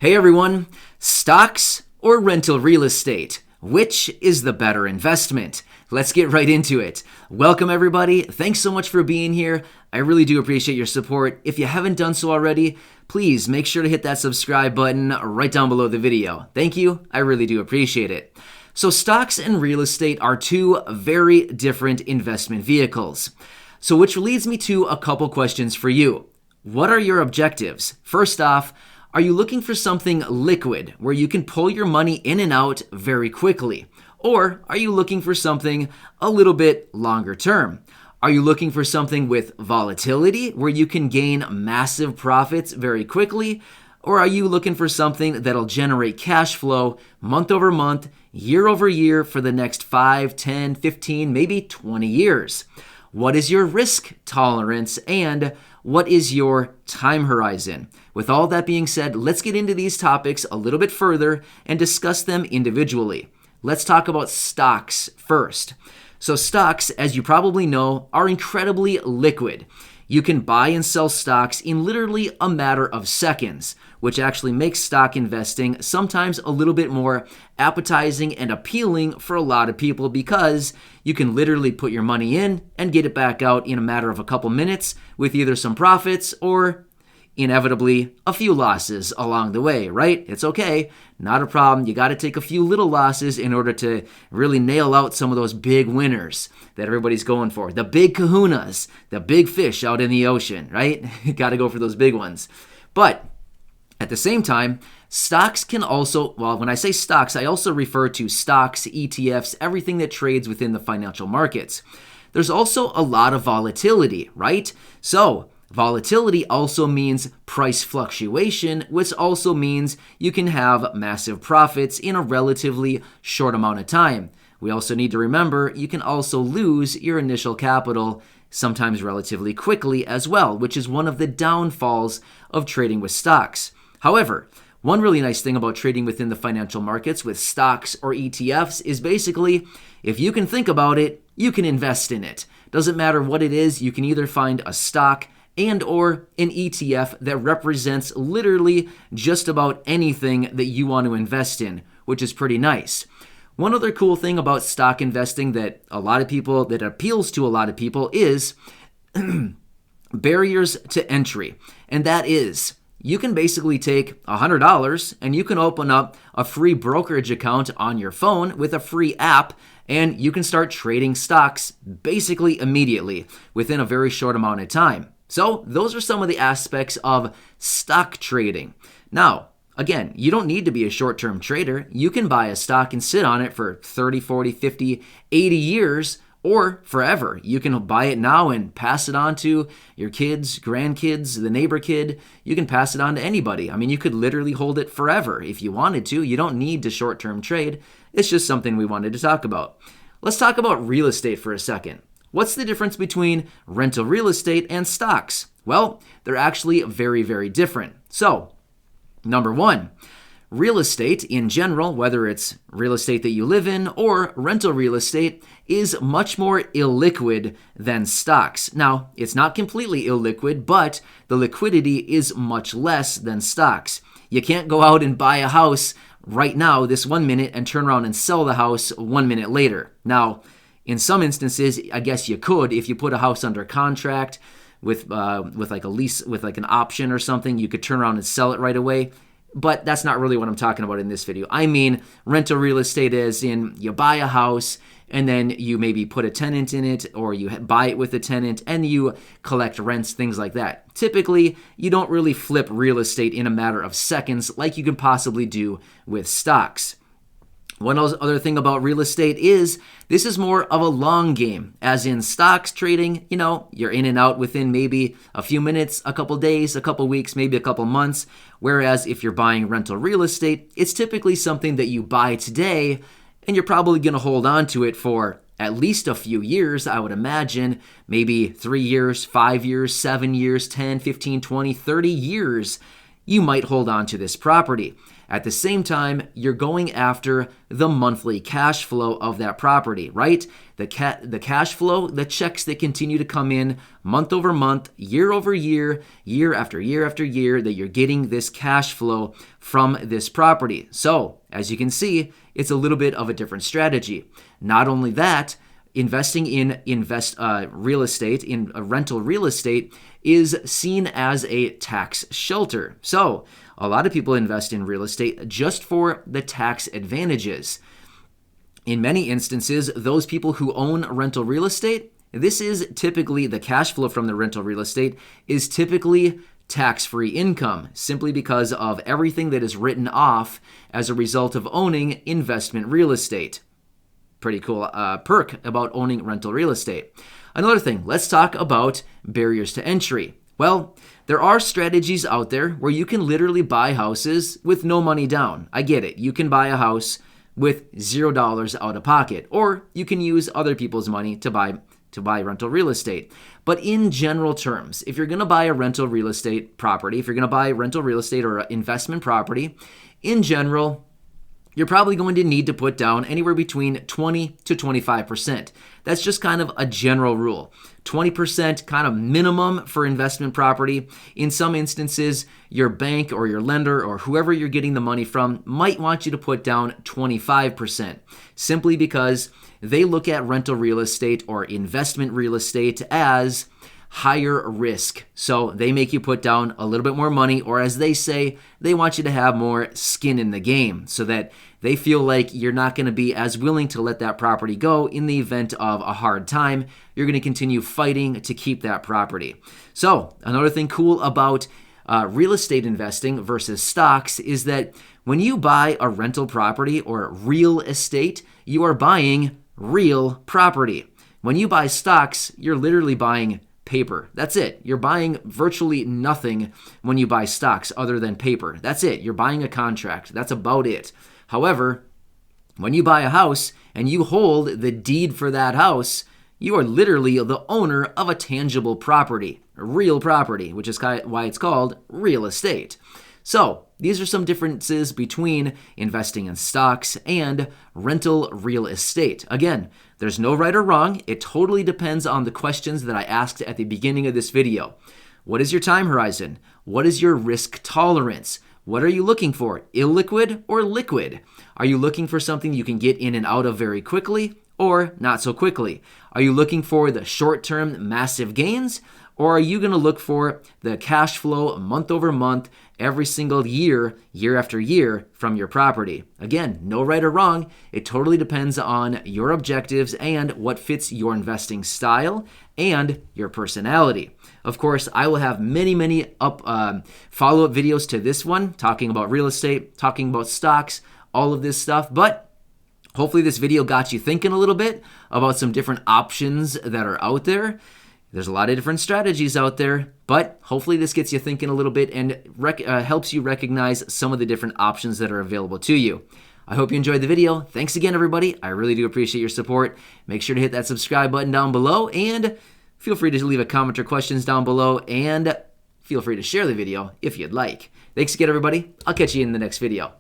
Hey everyone, stocks or rental real estate? Which is the better investment? Let's get right into it. Welcome everybody. Thanks so much for being here. I really do appreciate your support. If you haven't done so already, please make sure to hit that subscribe button right down below the video. Thank you. I really do appreciate it. So stocks and real estate are two very different investment vehicles. So which leads me to a couple questions for you. What are your objectives? First off, are you looking for something liquid where you can pull your money in and out very quickly? Or are you looking for something a little bit longer term? Are you looking for something with volatility where you can gain massive profits very quickly? Or are you looking for something that'll generate cash flow month over month, year over year for the next 5, 10, 15, maybe 20 years? What is your risk tolerance and what is your time horizon? With all that being said, let's get into these topics a little bit further and discuss them individually. Let's talk about stocks first. So stocks, as you probably know, are incredibly liquid. You can buy and sell stocks in literally a matter of seconds, which actually makes stock investing sometimes a little bit more appetizing and appealing for a lot of people because you can literally put your money in and get it back out in a matter of a couple minutes with either some profits or inevitably a few losses along the way, right? It's okay, not a problem. You got to take a few little losses in order to really nail out some of those big winners that everybody's going for. The big kahunas, the big fish out in the ocean, right? Got to go for those big ones. But at the same time, stocks can also, well, when I say stocks, I also refer to stocks, ETFs, everything that trades within the financial markets. There's also a lot of volatility, right? So volatility also means price fluctuation, which also means you can have massive profits in a relatively short amount of time. We also need to remember you can also lose your initial capital sometimes relatively quickly as well, which is one of the downfalls of trading with stocks. However, one really nice thing about trading within the financial markets with stocks or ETFs is basically, if you can think about it, you can invest in it. Doesn't matter what it is, you can either find a stock and or an ETF that represents literally just about anything that you want to invest in, which is pretty nice. One other cool thing about stock investing that appeals to a lot of people is barriers to entry. And that is, you can basically take $100 and you can open up a free brokerage account on your phone with a free app, and you can start trading stocks basically immediately within a very short amount of time. So those are some of the aspects of stock trading. Now, again, you don't need to be a short-term trader. You can buy a stock and sit on it for 30, 40, 50, 80 years or forever. You can buy it now and pass it on to your kids, grandkids, the neighbor kid. You can pass it on to anybody. I mean, you could literally hold it forever if you wanted to. You don't need to short-term trade. It's just something we wanted to talk about. Let's talk about real estate for a second. What's the difference between rental real estate and stocks? Well, they're actually very, very different. So, number one, real estate in general, whether it's real estate that you live in or rental real estate, is much more illiquid than stocks. Now, it's not completely illiquid, but the liquidity is much less than stocks. You can't go out and buy a house right now this 1 minute and turn around and sell the house 1 minute later. Now, in some instances, I guess you could if you put a house under contract with like a lease, with like an option or something, you could turn around and sell it right away. But that's not really what I'm talking about in this video. I mean rental real estate as in you buy a house and then you maybe put a tenant in it or you buy it with a tenant and you collect rents, things like that. Typically, you don't really flip real estate in a matter of seconds like you can possibly do with stocks. One other thing about real estate is this is more of a long game. As in stocks trading, you're in and out within maybe a few minutes, a couple days, a couple weeks, maybe a couple months. Whereas if you're buying rental real estate, it's typically something that you buy today and you're probably going to hold on to it for at least a few years, I would imagine. Maybe 3 years, 5 years, 7 years, 10, 15, 20, 30 years. you might hold on to this property. At the same time, you're going after the monthly cash flow of that property, right? The cash flow, the checks that continue to come in month over month, year over year, year after year after year, that you're getting this cash flow from this property. So, as you can see, it's a little bit of a different strategy. Not only that, investing in real estate, in rental real estate, is seen as a tax shelter. So, a lot of people invest in real estate just for the tax advantages. In many instances, those people who own rental real estate, this is typically the cash flow from the rental real estate is typically tax-free income, simply because of everything that is written off as a result of owning investment real estate. Pretty cool perk about owning rental real estate. Another thing, let's talk about barriers to entry. Well, there are strategies out there where you can literally buy houses with no money down. I get it. You can buy a house with $0 out of pocket, or you can use other people's money to buy rental real estate. But in general terms, if you're going to buy a rental real estate property, if you're going to buy rental real estate or investment property, in general, you're probably going to need to put down anywhere between 20 to 25%. That's just kind of a general rule. 20% kind of minimum for investment property. In some instances, your bank or your lender or whoever you're getting the money from might want you to put down 25%, simply because they look at rental real estate or investment real estate as higher risk. So they make you put down a little bit more money, or as they say, they want you to have more skin in the game so that they feel like you're not going to be as willing to let that property go in the event of a hard time. You're going to continue fighting to keep that property. So another thing cool about real estate investing versus stocks is that when you buy a rental property or real estate, you are buying real property. When you buy stocks, you're literally buying paper. That's it. You're buying virtually nothing when you buy stocks other than paper. That's it. You're buying a contract. That's about it. However, when you buy a house and you hold the deed for that house, you are literally the owner of a tangible property, real property, which is why it's called real estate. So, these are some differences between investing in stocks and rental real estate. Again, there's no right or wrong. It totally depends on the questions that I asked at the beginning of this video. What is your time horizon? What is your risk tolerance? What are you looking for? Illiquid or liquid? Are you looking for something you can get in and out of very quickly or not so quickly? Are you looking for the short-term massive gains? Or are you going to look for the cash flow month over month, every single year, year after year from your property? Again, no right or wrong. It totally depends on your objectives and what fits your investing style and your personality. Of course, I will have many follow-up videos to this one, talking about real estate, talking about stocks, all of this stuff. But hopefully this video got you thinking a little bit about some different options that are out there. There's a lot of different strategies out there, but hopefully this gets you thinking a little bit and helps you recognize some of the different options that are available to you. I hope you enjoyed the video. Thanks again, everybody. I really do appreciate your support. Make sure to hit that subscribe button down below, and feel free to leave a comment or questions down below, and feel free to share the video if you'd like. Thanks again, everybody. I'll catch you in the next video.